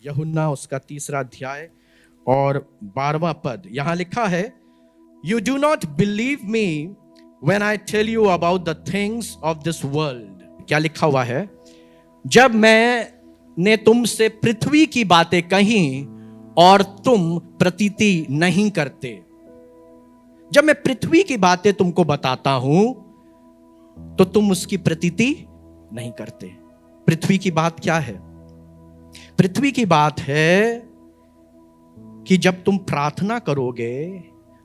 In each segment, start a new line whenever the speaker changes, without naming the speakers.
यूहन्ना उसका 3 अध्याय और 12वां पद। यहां लिखा है, you do not believe me when I tell you about the things of this world. क्या लिखा हुआ है? जब मैंने तुमसे पृथ्वी की बातें कही और तुम प्रतीति नहीं करते। जब मैं पृथ्वी की बातें तुमको बताता हूं तो तुम उसकी प्रतीति नहीं करते। पृथ्वी की बात क्या है? पृथ्वी की बात है कि जब तुम प्रार्थना करोगे,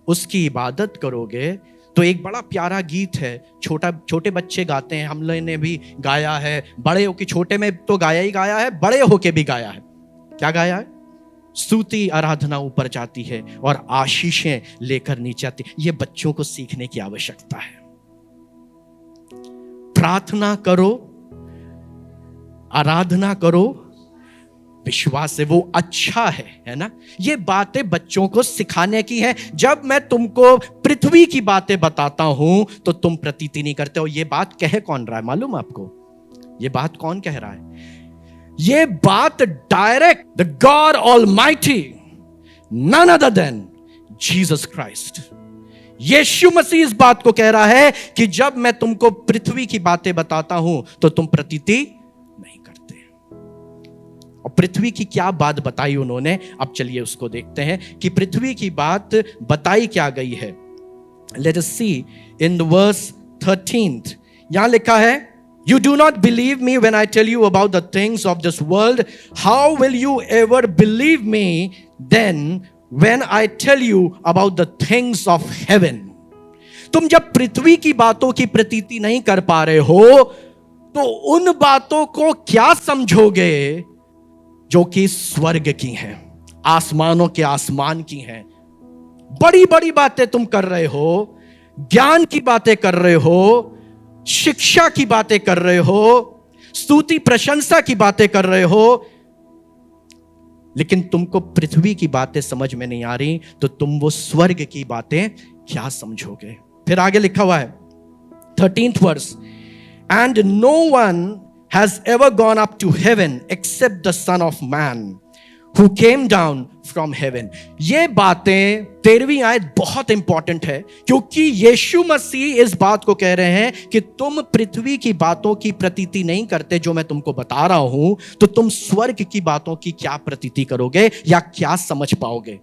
उसकी इबादत करोगे, तो एक बड़ा प्यारा गीत है, छोटे बच्चे गाते हैं, हम लोगों ने भी गाया है, बड़े होके, छोटे में तो गाया ही गाया है, बड़े होके भी गाया है। क्या गाया है? स्तुति आराधना ऊपर जाती है और आशीषें लेकर नीचे आती। ये बच्चों को सीखने की आवश्यकता है। प्रार्थना करो, आराधना करो, विश्वास है वो अच्छा है ना? ये बातें बच्चों को सिखाने की है। जब मैं तुमको पृथ्वी की बातें बताता हूं तो तुम प्रतीति नहीं करते हो। ये बात कह कौन रहा है मालूम आपको? ये बात कौन कह रहा है? ये बात direct the God almighty, none other than Jesus Christ, यीशु मसीह इस बात को कह रहा है कि जब मैं तुमको पृथ्वी की बातें बताता हूं तो तुम प्रतीति नहीं करते। और पृथ्वी की क्या बात बताई उन्होंने? अब चलिए उसको देखते हैं कि पृथ्वी की बात बताई क्या गई है। Let us see in the verse 13। यहां लिखा है, you do not believe me when I tell you about the things of this world. How will you ever believe me then when I tell you about the things of heaven? तुम जब पृथ्वी की बातों की प्रतीति नहीं कर पा रहे हो तो उन बातों को क्या समझोगे जो कि स्वर्ग की हैं, आसमानों के आसमान की हैं। बड़ी बड़ी बातें तुम कर रहे हो, ज्ञान की बातें कर रहे हो, शिक्षा की बातें कर रहे हो, स्तुति प्रशंसा की बातें कर रहे हो, लेकिन तुमको पृथ्वी की बातें समझ में नहीं आ रही तो तुम वो स्वर्ग की बातें क्या समझोगे? फिर आगे लिखा हुआ है 13th verse, and no one has ever gone up to heaven except the son of man who came down from heaven. ये बातें 13वीं आयत बहुत इंपॉर्टेंट है क्योंकि यीशु मसीह इस बात को कह रहे हैं कि तुम पृथ्वी की बातों की प्रतीति नहीं करते जो मैं तुमको बता रहा हूं, तो तुम स्वर्ग की बातों की क्या प्रतीति करोगे या क्या समझ पाओगे?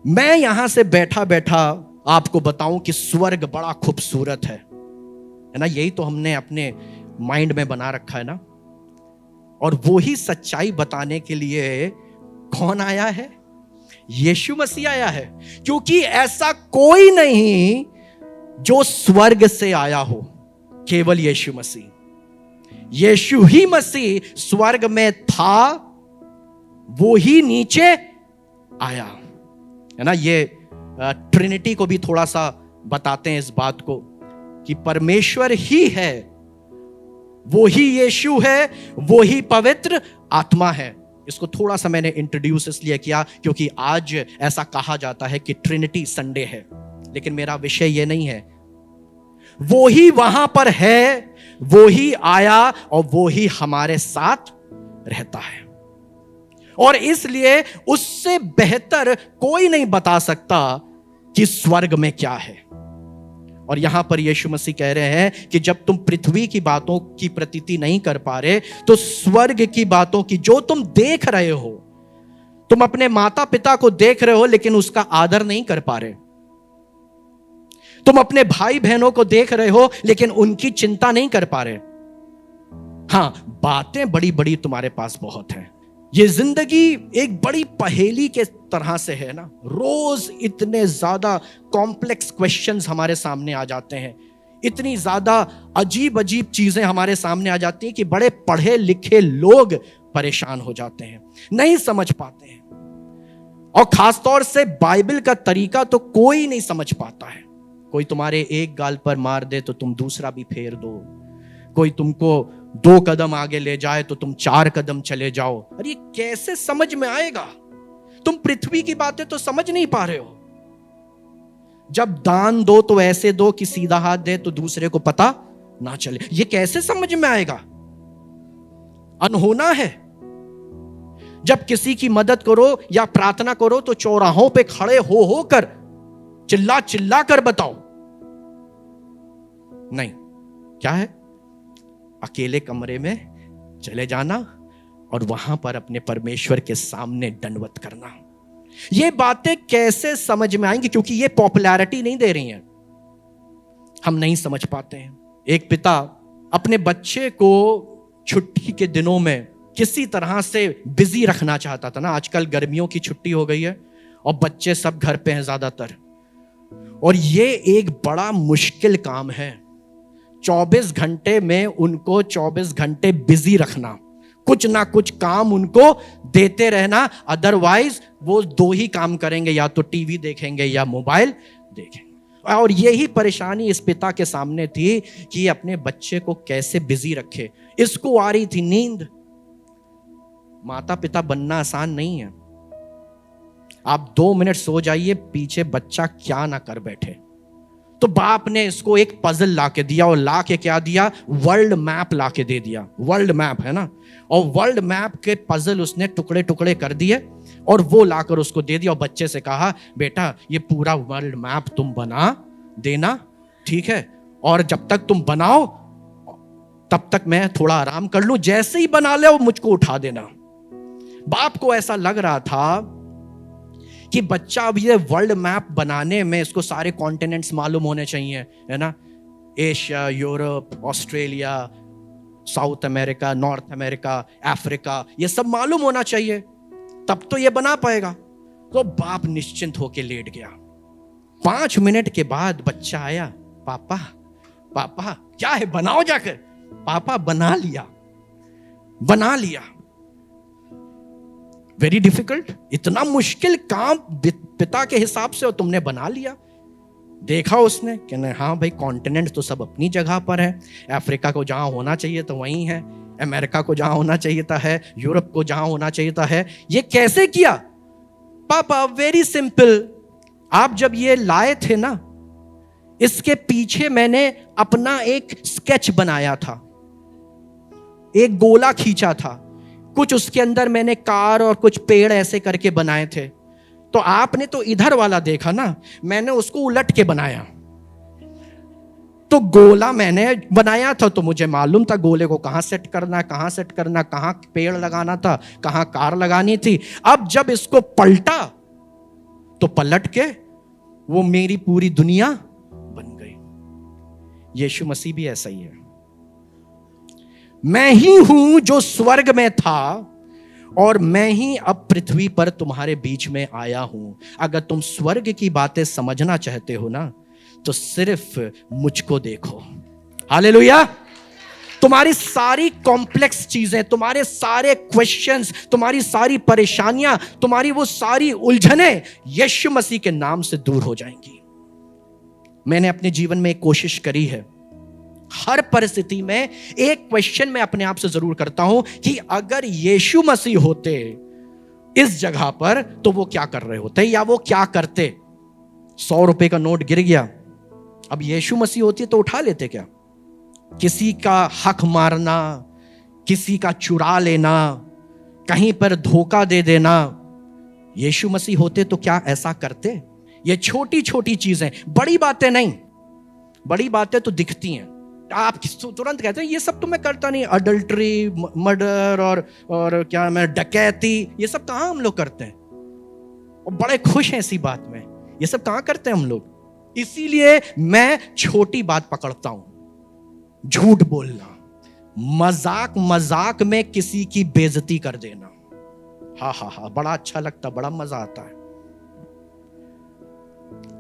मैं यहां से बैठा बैठा आपको बताऊं कि स्वर्ग बड़ा खूबसूरत है ना? यही तो हमने अपने माइंड में बना रखा है ना? और वो ही सच्चाई बताने के लिए कौन आया है? यीशु मसीह आया है। क्योंकि ऐसा कोई नहीं जो स्वर्ग से आया हो, केवल यीशु मसीह। यीशु ही मसीह स्वर्ग में था, वो ही नीचे आया, है ना? ये ट्रिनिटी को भी थोड़ा सा बताते हैं इस बात को कि परमेश्वर ही है, वो ही यीशु है, वो ही पवित्र आत्मा है। इसको थोड़ा सा मैंने इंट्रोड्यूस इसलिए किया क्योंकि आज ऐसा कहा जाता है कि ट्रिनिटी संडे है, लेकिन मेरा विषय ये नहीं है। वो ही वहां पर है, वो ही आया और वो ही हमारे साथ रहता है, और इसलिए उससे बेहतर कोई नहीं बता सकता कि स्वर्ग में क्या है। और यहां पर यीशु मसीह कह रहे हैं कि जब तुम पृथ्वी की बातों की प्रतीति नहीं कर पा रहे तो स्वर्ग की बातों की, जो तुम देख रहे हो, तुम अपने माता पिता को देख रहे हो लेकिन उसका आदर नहीं कर पा रहे, तुम अपने भाई बहनों को देख रहे हो लेकिन उनकी चिंता नहीं कर पा रहे। हां, बातें बड़ी बड़ी तुम्हारे पास बहुत हैं। ये जिंदगी एक बड़ी पहेली के तरह से है ना? रोज इतने ज्यादा कॉम्प्लेक्स क्वेश्चंस हमारे सामने आ जाते हैं, इतनी ज्यादा अजीब अजीब चीजें हमारे सामने आ जाती हैं कि बड़े पढ़े लिखे लोग परेशान हो जाते हैं, नहीं समझ पाते हैं। और खासतौर से बाइबल का तरीका तो कोई नहीं समझ पाता है। कोई तुम्हारे एक गाल पर मार दे तो तुम दूसरा भी फेर दो, कोई तुमको 2 कदम आगे ले जाए तो तुम 4 कदम चले जाओ। अरे ये कैसे समझ में आएगा? तुम पृथ्वी की बातें तो समझ नहीं पा रहे हो। जब दान दो तो ऐसे दो कि सीधा हाथ दे तो दूसरे को पता ना चले। ये कैसे समझ में आएगा? अनहोना है। जब किसी की मदद करो या प्रार्थना करो तो चौराहों पे खड़े हो कर चिल्ला चिल्ला कर बताओ। नहीं, क्या है? अकेले कमरे में चले जाना और वहां पर अपने परमेश्वर के सामने दंडवत करना। ये बातें कैसे समझ में आएंगी? क्योंकि ये पॉपुलैरिटी नहीं दे रही हैं, हम नहीं समझ पाते हैं। एक पिता अपने बच्चे को छुट्टी के दिनों में किसी तरह से बिजी रखना चाहता था ना। आजकल गर्मियों की छुट्टी हो गई है और बच्चे सब घर पे हैं ज्यादातर, और ये एक बड़ा मुश्किल काम है। 24 घंटे में उनको 24 घंटे बिजी रखना, कुछ ना कुछ काम उनको देते रहना, अदरवाइज वो दो ही काम करेंगे, या तो टीवी देखेंगे या मोबाइल देखेंगे। और यही परेशानी इस पिता के सामने थी कि अपने बच्चे को कैसे बिजी रखे। इसको आ रही थी नींद। माता पिता बनना आसान नहीं है। आप 2 मिनट सो जाइए, पीछे बच्चा क्या ना कर बैठे। तो बाप ने इसको एक पजल ला के दिया, और ला के क्या दिया? वर्ल्ड मैप ला के दे दिया। वर्ल्ड मैप है ना, और वर्ल्ड मैप के पजल उसने टुकड़े टुकड़े कर दिए और वो लाकर उसको दे दिया, और बच्चे से कहा, बेटा ये पूरा वर्ल्ड मैप तुम बना देना, ठीक है? और जब तक तुम बनाओ तब तक मैं थोड़ा आराम कर लूं, जैसे ही बना ले मुझको उठा देना। बाप को ऐसा लग रहा था कि बच्चा अब ये वर्ल्ड मैप बनाने में इसको सारे कॉन्टिनेंट्स मालूम होने चाहिए, है ना? Asia, Europe, Australia, south America, north America, Africa, ये सब मालूम होना चाहिए, तब तो ये बना पाएगा। तो बाप निश्चिंत होके लेट गया। 5 मिनट के बाद बच्चा आया, पापा पापा क्या है, बनाओ जाकर। पापा बना लिया, बना लिया। वेरी डिफिकल्ट, इतना मुश्किल काम पिता के हिसाब से, और तुमने बना लिया। देखा उसने कि नहीं, हाँ भाई, कॉन्टिनेंट तो सब अपनी जगह पर है। अफ्रीका को जहां होना चाहिए तो वहीं है, अमेरिका को जहां होना चाहिए था है, यूरोप को जहां होना चाहिए था है। ये कैसे किया? पापा वेरी सिंपल, आप जब ये लाए थे ना, इसके पीछे मैंने अपना एक स्केच बनाया था, एक गोला खींचा था, कुछ उसके अंदर मैंने कार और कुछ पेड़ ऐसे करके बनाए थे। तो आपने तो इधर वाला देखा ना, मैंने उसको उलट के बनाया। तो गोला मैंने बनाया था तो मुझे मालूम था गोले को कहां सेट करना, कहां सेट करना, कहां पेड़ लगाना था, कहां कार लगानी थी। अब जब इसको पलटा तो पलट के वो मेरी पूरी दुनिया बन गई। यीशु मसीह भी ऐसा ही है। मैं ही हूं जो स्वर्ग में था और मैं ही अब पृथ्वी पर तुम्हारे बीच में आया हूं। अगर तुम स्वर्ग की बातें समझना चाहते हो ना, तो सिर्फ मुझको देखो। हालेलुया। तुम्हारी सारी कॉम्प्लेक्स चीजें, तुम्हारे सारे क्वेश्चंस, तुम्हारी सारी परेशानियां, तुम्हारी वो सारी उलझनें यीशु मसीह के नाम से दूर हो जाएंगी। मैंने अपने जीवन में एक कोशिश करी है, हर परिस्थिति में एक क्वेश्चन मैं अपने आप से जरूर करता हूं कि अगर यीशु मसीह होते इस जगह पर तो वो क्या कर रहे होते, या वो क्या करते। 100 रुपए का नोट गिर गया, अब यीशु मसीह होती तो उठा लेते क्या? किसी का हक मारना, किसी का चुरा लेना, कहीं पर धोखा दे देना, यीशु मसीह होते तो क्या ऐसा करते? ये छोटी छोटी चीजें, बड़ी बातें नहीं। बड़ी बातें तो दिखती हैं, आप तुरंत कहते हैं ये सब तो मैं करता नहीं। अडल्ट्री, मर्डर और क्या मैं डकैती, ये सब कहां हम लोग करते हैं, और बड़े खुश हैं इसी बात में। ये सब कहां करते हैं हम लोग। इसीलिए मैं छोटी बात पकड़ता हूं, झूठ बोलना, मजाक मजाक में किसी की बेइज्जती कर देना। हा हा हा, बड़ा अच्छा लगता, बड़ा मजा आता है।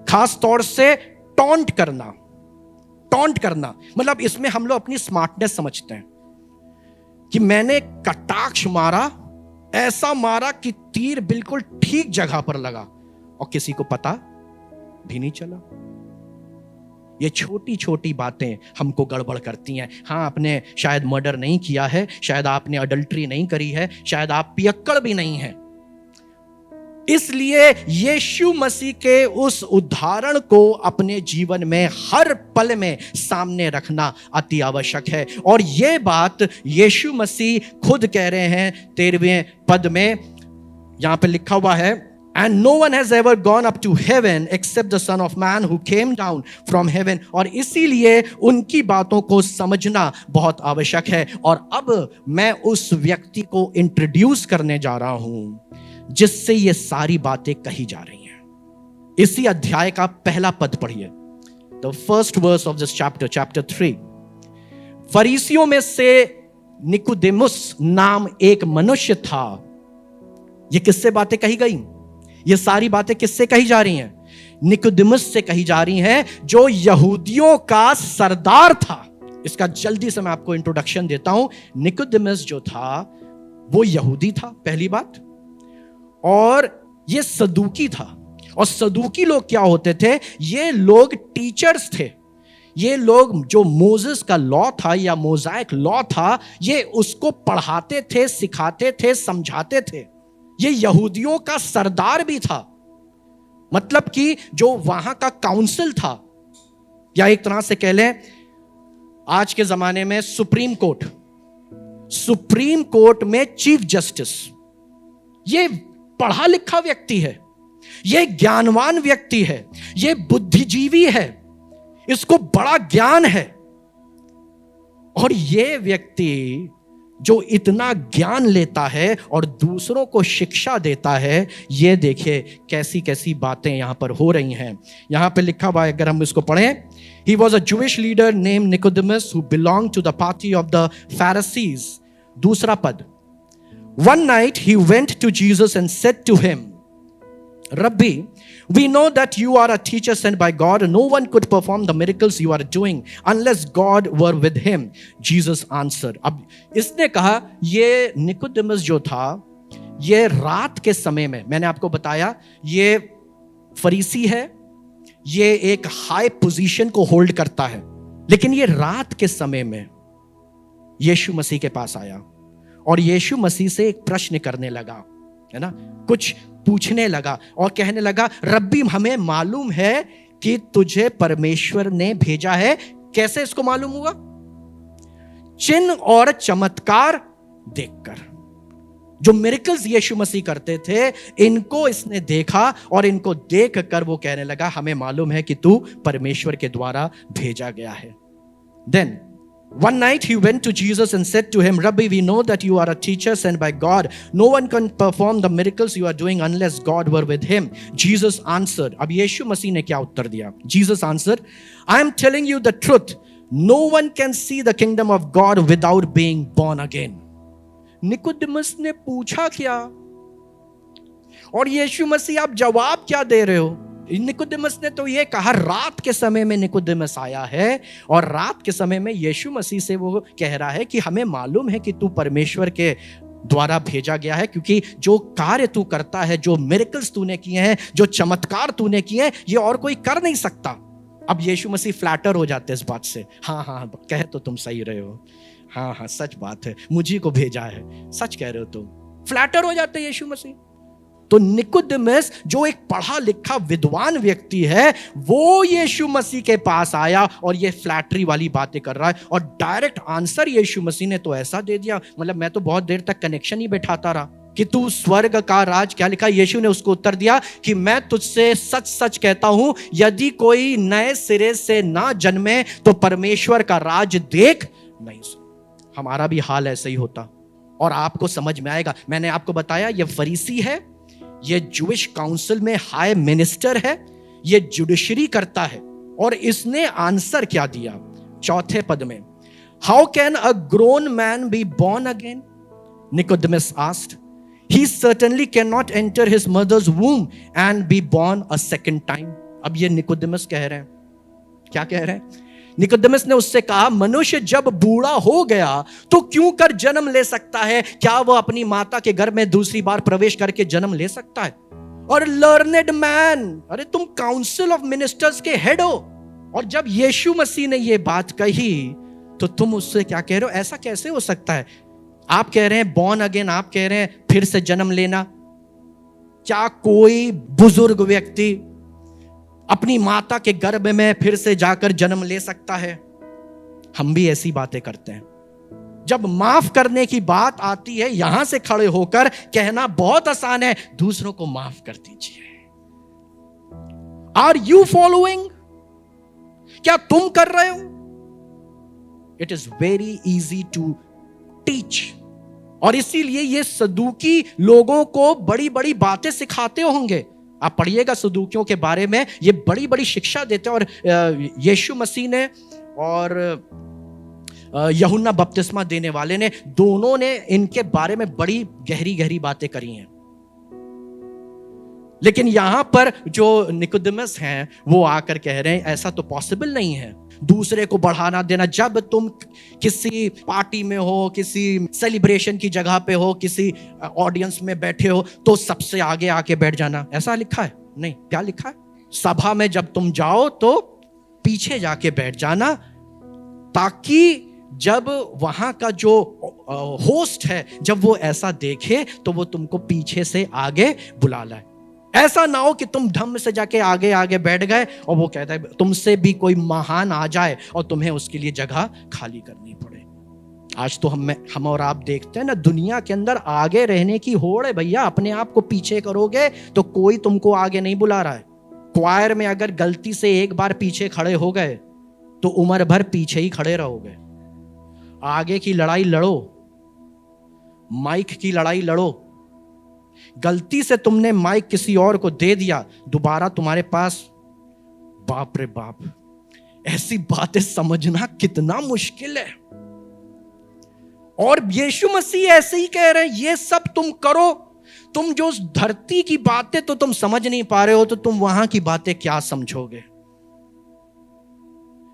खास तौर से टॉन्ट करना, टॉन्ट करना मतलब इसमें हम लोग अपनी स्मार्टनेस समझते हैं कि मैंने कटाक्ष मारा, ऐसा मारा कि तीर बिल्कुल ठीक जगह पर लगा और किसी को पता भी नहीं चला। ये छोटी छोटी बातें हमको गड़बड़ करती हैं। हाँ, आपने शायद मर्डर नहीं किया है, शायद आपने अडल्ट्री नहीं करी है, शायद आप पियक्कड़ भी नहीं हैं। इसलिए यीशु मसीह के उस उदाहरण को अपने जीवन में हर पल में सामने रखना अति आवश्यक है। और यह बात यीशु मसीह खुद कह रहे हैं 13वें पद में, यहां पे लिखा हुआ है, and no one has ever gone up to heaven except the son of man who came down from heaven. और इसीलिए उनकी बातों को समझना बहुत आवश्यक है। और अब मैं उस व्यक्ति को इंट्रोड्यूस करने जा रहा हूं जिससे ये सारी बातें कही जा रही हैं। इसी अध्याय का पहला पद पढ़िए, the first verse of this chapter, chapter 3। फरीसियों में से निकोदेमुस नाम एक मनुष्य था। ये किससे बातें कही गई? ये सारी बातें किससे कही जा रही हैं? निकोदेमुस से कही जा रही हैं, जो यहूदियों का सरदार था। इसका जल्दी से मैं आपको इंट्रोडक्शन देता हूं। निकोदेमुस जो था वो यहूदी था, पहली बात, और ये सदूकी था। और सदूकी लोग क्या होते थे? ये लोग टीचर्स थे। ये लोग जो मोसेस का लॉ था या मोज़ाइक लॉ था, ये उसको पढ़ाते थे, सिखाते थे, समझाते थे। ये यहूदियों का सरदार भी था, मतलब कि जो वहां का काउंसिल था, या एक तरह से कह लें आज के जमाने में सुप्रीम कोर्ट, सुप्रीम कोर्ट में चीफ जस्टिस। ये पढ़ा लिखा व्यक्ति है, ये ज्ञानवान व्यक्ति है, ये बुद्धिजीवी है, इसको बड़ा ज्ञान है। और ये व्यक्ति जो इतना ज्ञान लेता है और दूसरों को शिक्षा देता है, ये देखिए कैसी कैसी बातें यहां पर हो रही हैं। यहां पे लिखा हुआ है, अगर हम इसको पढ़ें, he was a Jewish leader name Nicodemus who belong to the party of the Pharisees. दूसरा पद, one night he went to Jesus and said to him, Rabbi, we know that you are a teacher sent by God, and no one could perform the miracles you are doing unless God were with him. Jesus answered. अब इसने कहा, ये Nicodemus जो था, ये रात के समय में, मैंने आपको बताया ये फरीसी है, ये एक हाई पोजीशन को होल्ड करता है, लेकिन ये रात के समय में यीशु मसीह के पास आया और यीशु मसीह से एक प्रश्न करने लगा, है ना, कुछ पूछने लगा और कहने लगा, रब्बी, हमें मालूम है कि तुझे परमेश्वर ने भेजा है। कैसे इसको मालूम हुआ? चिन्ह और चमत्कार देखकर। जो मिरेकल्स यीशु मसीह करते थे, इनको इसने देखा और इनको देखकर वो कहने लगा, हमें मालूम है कि तू परमेश्वर के द्वारा भेजा गया है। Then one night he went to Jesus and said to him, Rabbi, we know that you are a teacher sent by God. No one can perform the miracles you are doing unless God were with him. Jesus answered. अब यीशु मसीह ने क्या उत्तर दिया? Jesus answered, I am telling you the truth. No one can see the kingdom of God without being born again. Nicodemus ने पूछा क्या और यीशु मसीह आप जवाब क्या दे रहे हो? निकोदेमस ने तो ये कहा, रात के समय में निकोदेमस आया है और रात के समय में यीशु मसीह से वो कह रहा है कि हमें मालूम है कि तू परमेश्वर के द्वारा भेजा गया है, क्योंकि जो कार्य तू करता है, जो मिरेकल्स तूने किए हैं, जो चमत्कार तूने किए हैं, ये और कोई कर नहीं सकता। अब यीशु मसीह फ्लैटर हो जाते हैं इस बात से, हाँ हाँ कह तो तुम सही रहे हो, हाँ हाँ सच बात है, मुझी को भेजा है, सच कह रहे हो तुम। फ्लैटर हो जाते हैं यीशु मसीह। तो निकोदेमस जो एक पढ़ा लिखा विद्वान व्यक्ति है, वो यीशु मसीह के पास आया और ये फ्लैटरी वाली बातें कर रहा है और डायरेक्ट आंसर यीशु मसीह ने तो ऐसा दे दिया, मतलब मैं तो बहुत देर तक कनेक्शन ही बैठाता रहा कि तू स्वर्ग का राज क्या लिखा। यीशु ने उसको उत्तर दिया कि मैं तुझसे सच सच कहता हूं, यदि कोई नए सिरे से ना जन्मे तो परमेश्वर का राज देख नहीं सकता। हमारा भी हाल ऐसे ही होता और आपको समझ में आएगा। मैंने आपको बताया ये फरीसी है, ये जूइश काउंसिल में हाई मिनिस्टर है, ये जुडिशरी करता है। और इसने आंसर क्या दिया? चौथे पद में, how can a grown man be born again? Nicodemus asked, he certainly can not enter his mother's womb and be born a second time. अब ये निकोदेमस कह रहे हैं, क्या कह रहे हैं? निकोदेमस ने उससे कहा, मनुष्य जब बूढ़ा हो गया तो क्यों कर जन्म ले सकता है? क्या वह अपनी माता के घर में दूसरी बार प्रवेश करके जन्म ले सकता है? और लर्नेड मैन, अरे तुम काउंसिल ऑफ मिनिस्टर्स के हेड हो, और जब यीशु मसीह ने यह बात कही तो तुम उससे क्या कह रहे हो? ऐसा कैसे हो सकता है? आप कह रहे हैं बॉर्न अगेन, आप कह रहे हैं फिर से जन्म लेना। क्या कोई बुजुर्ग व्यक्ति अपनी माता के गर्भ में फिर से जाकर जन्म ले सकता है? हम भी ऐसी बातें करते हैं। जब माफ करने की बात आती है, यहां से खड़े होकर कहना बहुत आसान है, दूसरों को माफ कर दीजिए। Are you following? क्या तुम कर रहे हो? It is very easy to teach. और इसीलिए ये सदूकी लोगों को बड़ी बड़ी बातें सिखाते होंगे। आप पढ़िएगा सदूकियों के बारे में, ये बड़ी बड़ी शिक्षा देते हैं। और यीशु मसीह ने और यूहन्ना बपतिस्मा देने वाले ने, दोनों ने इनके बारे में बड़ी गहरी गहरी बातें करी हैं। लेकिन यहां पर जो निकोदेमस हैं वो आकर कह रहे हैं ऐसा तो पॉसिबल नहीं है, दूसरे को बढ़ाना देना। जब तुम किसी पार्टी में हो, किसी सेलिब्रेशन की जगह पे हो, किसी ऑडियंस में बैठे हो, तो सबसे आगे आके बैठ जाना, ऐसा लिखा है? नहीं। क्या लिखा है? सभा में जब तुम जाओ तो पीछे जाके बैठ जाना, ताकि जब वहां का जो होस्ट है जब वो ऐसा देखे तो वो तुमको पीछे से आगे बुला लाए। ऐसा ना हो कि तुम धम्म से जाके आगे आगे बैठ गए और वो कहता है तुमसे भी कोई महान आ जाए और तुम्हें उसके लिए जगह खाली करनी पड़े। आज तो हम और आप देखते हैं ना, दुनिया के अंदर आगे रहने की होड़ है भैया। अपने आप को पीछे करोगे तो कोई तुमको आगे नहीं बुला रहा है। क्वायर में अगर गलती से एक बार पीछे खड़े हो गए तो उम्र भर पीछे ही खड़े रहोगे। आगे की लड़ाई लड़ो, माइक की लड़ाई लड़ो। गलती से तुमने माइक किसी और को दे दिया, दोबारा तुम्हारे पास, बाप रे बाप, ऐसी बातें समझना कितना मुश्किल है। और यीशु मसीह ऐसे ही कह रहे हैं, ये सब तुम करो। तुम जो धरती की बातें तो तुम समझ नहीं पा रहे हो, तो तुम वहां की बातें क्या समझोगे?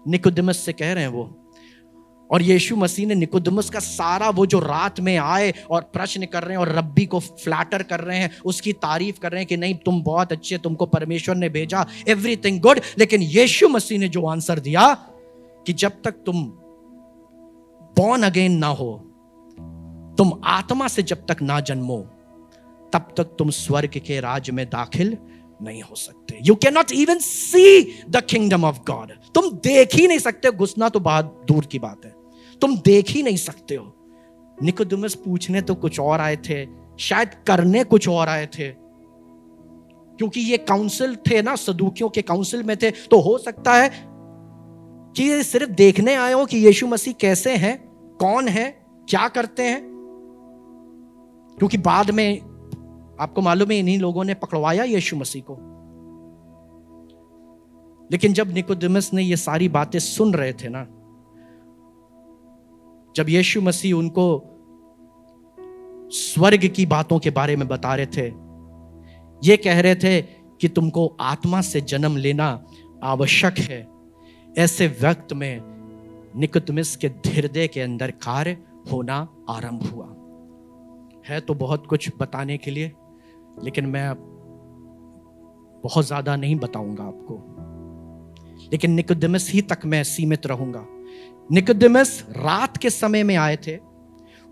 निकोदेमस से कह रहे हैं वो। और यीशु मसीह ने निकोदेमस का सारा वो जो रात में आए और प्रश्न कर रहे हैं और रब्बी को फ्लैटर कर रहे हैं, उसकी तारीफ कर रहे हैं कि नहीं तुम बहुत अच्छे, तुमको परमेश्वर ने भेजा, एवरीथिंग गुड। लेकिन यीशु मसीह ने जो आंसर दिया कि जब तक तुम बॉर्न अगेन ना हो, तुम आत्मा से जब तक ना जन्मो, तब तक तुम स्वर्ग के राज्य में दाखिल नहीं हो सकते। You can not even see the kingdom of God. तुम देख ही नहीं सकते। घुसना तो बहुत दूर की बात है, तुम देख ही नहीं सकते हो। निकोदेमस पूछने तो कुछ और आए थे, शायद करने कुछ और आए थे, क्योंकि ये काउंसिल थे ना, सदूकियों के काउंसिल में थे। तो हो सकता है कि ये सिर्फ देखने आए हो कि यीशु मसीह कैसे हैं, कौन है, क्या करते हैं। क्योंकि बाद में आपको मालूम है इन्हीं लोगों ने पकड़वाया यीशु मसीह को। लेकिन जब निकोदेमस ने ये सारी बातें सुन रहे थे ना, जब यीशु मसीह उनको स्वर्ग की बातों के बारे में बता रहे थे, ये कह रहे थे कि तुमको आत्मा से जन्म लेना आवश्यक है, ऐसे वक्त में निकोदेमस के हृदय के अंदर कार्य होना आरंभ हुआ। है तो बहुत कुछ बताने के लिए, लेकिन मैं बहुत ज्यादा नहीं बताऊंगा आपको, लेकिन निकोदेमस ही तक मैं सीमित रहूंगा। निकोदेमस रात के समय में आए थे,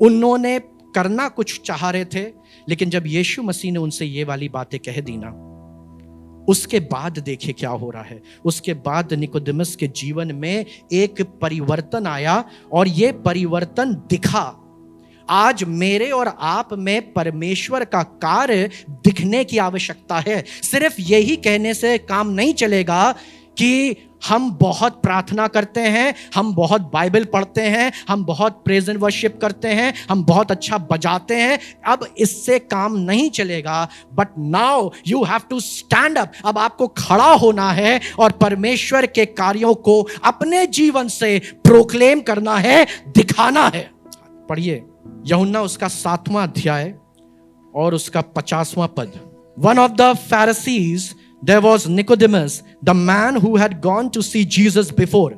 उन्होंने करना कुछ चाह रहे थे, लेकिन जब यीशु मसीह ने उनसे ये वाली बातें कह दी ना, उसके बाद देखिए क्या हो रहा है। उसके बाद निकोदेमस के जीवन में एक परिवर्तन आया और ये परिवर्तन दिखा। आज मेरे और आप में परमेश्वर का कार्य दिखने की आवश्यकता है। सिर्फ यही कहने से काम नहीं चलेगा कि हम बहुत प्रार्थना करते हैं, हम बहुत बाइबल पढ़ते हैं, हम बहुत प्रेज एंड वर्शिप करते हैं, हम बहुत अच्छा बजाते हैं, अब इससे काम नहीं चलेगा। But now you have to stand up. अब आपको खड़ा होना है और परमेश्वर के कार्यों को अपने जीवन से प्रोक्लेम करना है, दिखाना है। पढ़िए यूहन्ना उसका 7वां अध्याय और उसका 50वां पद। One of the Pharisees, there was Nicodemus, the man who had gone to see Jesus before.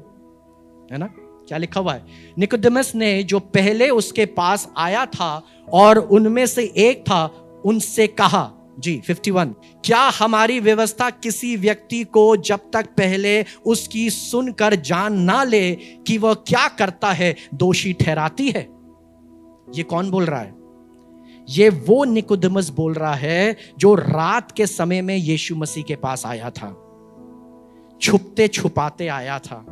है ना, क्या लिखा हुआ है? निकोदेमस ने जो पहले उसके पास आया था और उनमें से एक था, उनसे कहा, जी 51, क्या हमारी व्यवस्था किसी व्यक्ति को जब तक पहले उसकी सुनकर जान ना ले कि वह क्या करता है दोषी ठहराती है? ये कौन बोल रहा है? ये वो निकोदेमस बोल रहा है जो रात के समय में यीशु मसीह के पास आया था, छुपते छुपाते आया था।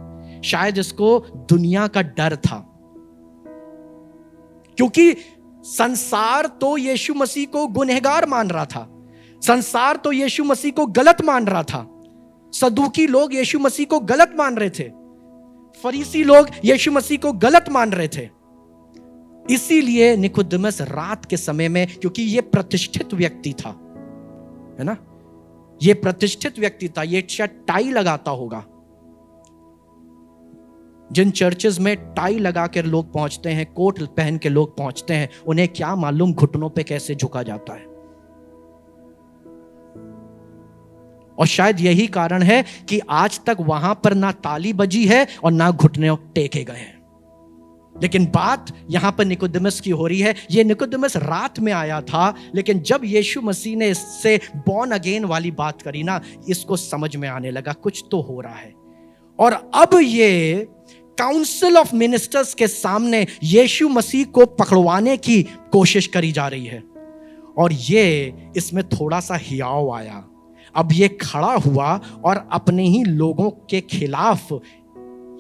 शायद इसको दुनिया का डर था। क्योंकि संसार तो यीशु मसीह को गुनहगार मान रहा था, संसार तो यीशु मसीह को गलत मान रहा था। सदूकी लोग यीशु मसीह को गलत मान रहे थे, फरीसी लोग यीशु मसीह को गलत मान रहे थे। इसीलिए निकोदेमस रात के समय में, क्योंकि ये प्रतिष्ठित व्यक्ति था, है ना, ये प्रतिष्ठित व्यक्ति था, ये शायद टाई लगाता होगा। जिन चर्चेस में टाई लगा कर लोग पहुंचते हैं, कोट पहन के लोग पहुंचते हैं, उन्हें क्या मालूम घुटनों पे कैसे झुका जाता है। और शायद यही कारण है कि आज तक वहां पर ना ताली बजी है और ना घुटने टेके गए हैं। लेकिन बात यहां पर निकोदेमस की हो रही है। ये निकोदेमस रात में आया था, लेकिन जब यीशु मसीह ने इससे बॉर्न अगेन वाली बात करी ना, इसको समझ में आने लगा कुछ तो हो रहा है। और अब ये काउंसिल ऑफ मिनिस्टर्स के सामने यीशु मसीह को पकड़वाने की कोशिश करी जा रही है। और ये इसमें थोड़ा सा हियाव आया। अब ये खड़ा हुआ और अपने ही लोगों के खिलाफ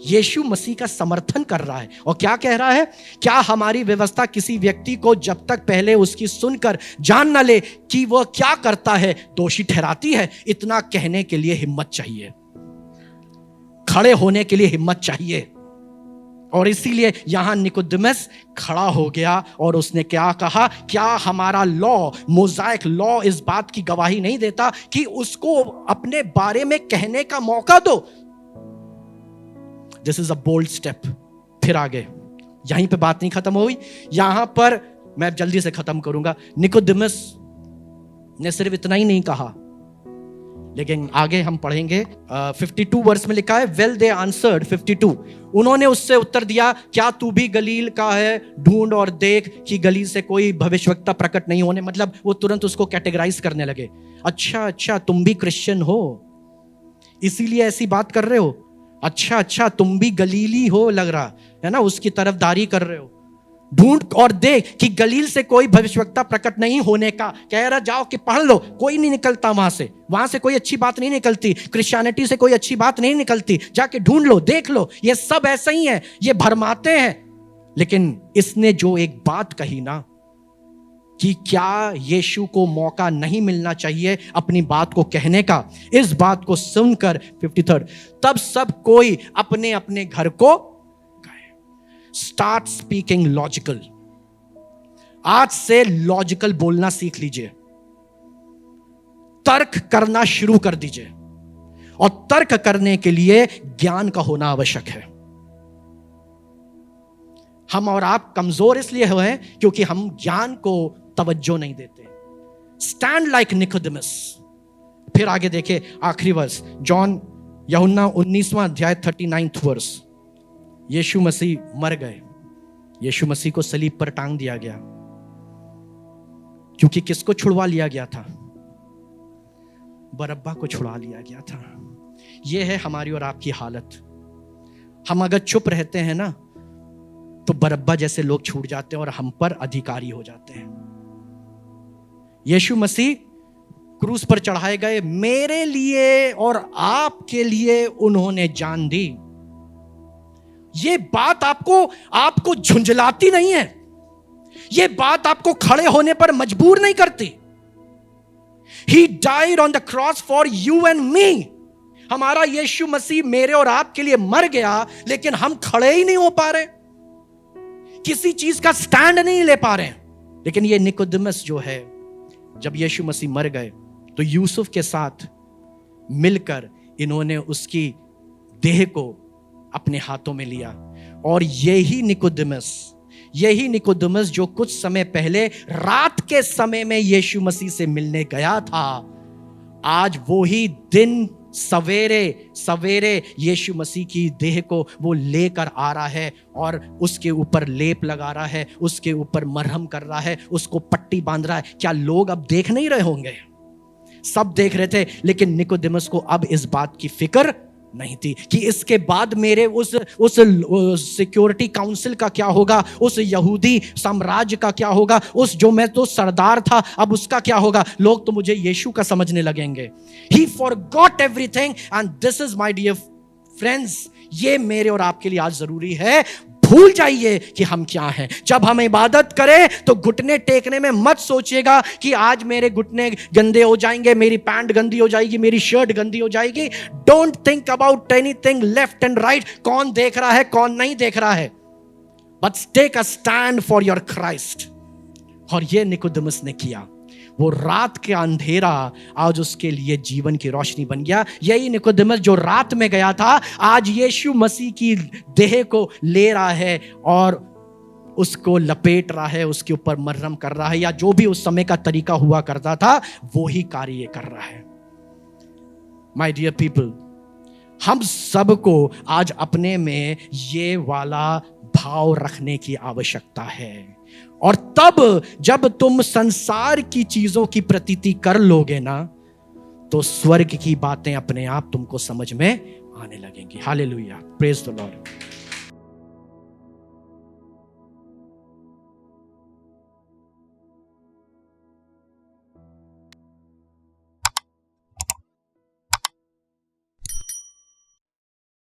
यीशु मसीह का समर्थन कर रहा है। और क्या कह रहा है? क्या हमारी व्यवस्था किसी व्यक्ति को जब तक पहले उसकी सुनकर जान न ले कि वह क्या करता है दोषी ठहराती है? इतना कहने के लिए हिम्मत चाहिए, खड़े होने के लिए हिम्मत चाहिए। और इसीलिए यहां निकोदेमस खड़ा हो गया और उसने क्या कहा? क्या हमारा लॉ, मोज़ाइक लॉ इस बात की गवाही नहीं देता कि उसको अपने बारे में कहने का मौका दो? This is a bold step. फिर आगे, यहीं पे बात नहीं खत्म हुई, यहां पर मैं जल्दी से खत्म करूंगा। निकोदेमस ने सिर्फ इतना ही नहीं कहा, लेकिन आगे हम पढ़ेंगे 52 वर्ष में लिखा है, वेल दे आंसर्ड 52, उन्होंने उससे उत्तर दिया, क्या तू भी गलील का है? ढूंढ और देख कि गलील से कोई भविष्यवक्ता प्रकट नहीं होने। मतलब वो तुरंत उसको कैटेगराइज करने लगे। अच्छा तुम भी क्रिश्चियन हो, इसीलिए ऐसी बात कर रहे हो? अच्छा तुम भी गलीली हो, लग रहा है ना, उसकी तरफदारी कर रहे हो। ढूंढ और देख कि गलील से कोई भविष्यवक्ता प्रकट नहीं होने का। कह रहा जाओ कि पढ़ लो, कोई नहीं निकलता वहां से कोई अच्छी बात नहीं निकलती, क्रिश्चियनिटी से कोई अच्छी बात नहीं निकलती। जाके ढूंढ लो, देख लो, ये सब ऐसा ही है, ये भरमाते हैं। लेकिन इसने जो एक बात कही ना कि क्या यीशु को मौका नहीं मिलना चाहिए अपनी बात को कहने का, इस बात को सुनकर 53 तब सब कोई अपने अपने घर को स्टार्ट स्पीकिंग लॉजिकल। आज से लॉजिकल बोलना सीख लीजिए, तर्क करना शुरू कर दीजिए। और तर्क करने के लिए ज्ञान का होना आवश्यक है। हम और आप कमजोर इसलिए हुए हैं क्योंकि हम ज्ञान को तवज्जो नहीं देते। Stand like Nicodemus. फिर आगे देखे आखिरी वर्ष, जॉन यूहन्ना 19वां अध्याय 39वां वर्ष। यीशु मसीह मर गए, यीशु मसीह को सलीब पर टांग दिया गया, क्योंकि किसको छुड़वा लिया गया था? बरअब्बा को छुड़ा लिया गया था। यह है हमारी और आपकी हालत। हम अगर चुप रहते हैं ना, तो बरअब्बा जैसे लोग छूट जाते हैं और हम पर अधिकारी हो जाते हैं। यीशु मसीह क्रूस पर चढ़ाए गए, मेरे लिए और आपके लिए उन्होंने जान दी। ये बात आपको झुंझलाती नहीं है, ये बात आपको खड़े होने पर मजबूर नहीं करती। He died on the cross for you and me। हमारा यीशु मसीह मेरे और आपके लिए मर गया, लेकिन हम खड़े ही नहीं हो पा रहे, किसी चीज का स्टैंड नहीं ले पा रहे। लेकिन ये निकोदेमस जो है, जब यीशु मसीह मर गए तो यूसुफ के साथ मिलकर इन्होंने उसकी देह को अपने हाथों में लिया। और यही निकोदेमस जो कुछ समय पहले रात के समय में यीशु मसीह से मिलने गया था, आज वो ही दिन सवेरे यीशु मसीह की देह को वो लेकर आ रहा है और उसके ऊपर लेप लगा रहा है, उसके ऊपर मरहम कर रहा है, उसको पट्टी बांध रहा है। क्या लोग अब देख नहीं रहे होंगे? सब देख रहे थे, लेकिन निकोदेमस को अब इस बात की फिक्र नहीं थी कि इसके बाद मेरे उस सिक्योरिटी काउंसिल का क्या होगा, उस यहूदी साम्राज्य का क्या होगा, उस जो मैं तो सरदार था अब उसका क्या होगा। लोग तो मुझे यीशु का समझने लगेंगे। He forgot everything and this is my dear friends, ये मेरे और आपके लिए आज जरूरी है। भूल जाइए कि हम क्या हैं। जब हम इबादत करें तो घुटने टेकने में मत सोचिएगा कि आज मेरे घुटने गंदे हो जाएंगे, मेरी पैंट गंदी हो जाएगी, मेरी शर्ट गंदी हो जाएगी। Don't think about anything left and right, कौन देख रहा है कौन नहीं देख रहा है, but take a stand for your Christ. और ये निकोदेमुस ने किया। वो रात के अंधेरा आज उसके लिए जीवन की रोशनी बन गया। यही निकोदेमुस जो रात में गया था, आज यीशु मसीह की देह को ले रहा है और उसको लपेट रहा है, उसके ऊपर मरहम कर रहा है, या जो भी उस समय का तरीका हुआ करता था वो ही कार्य कर रहा है। माय डियर पीपल, हम सबको आज अपने में ये वाला भाव रखने की आवश्यकता है। और तब जब तुम संसार की चीजों की प्रतीति कर लोगे ना, तो स्वर्ग की बातें अपने आप तुमको समझ में आने लगेंगी। Hallelujah, praise the Lord.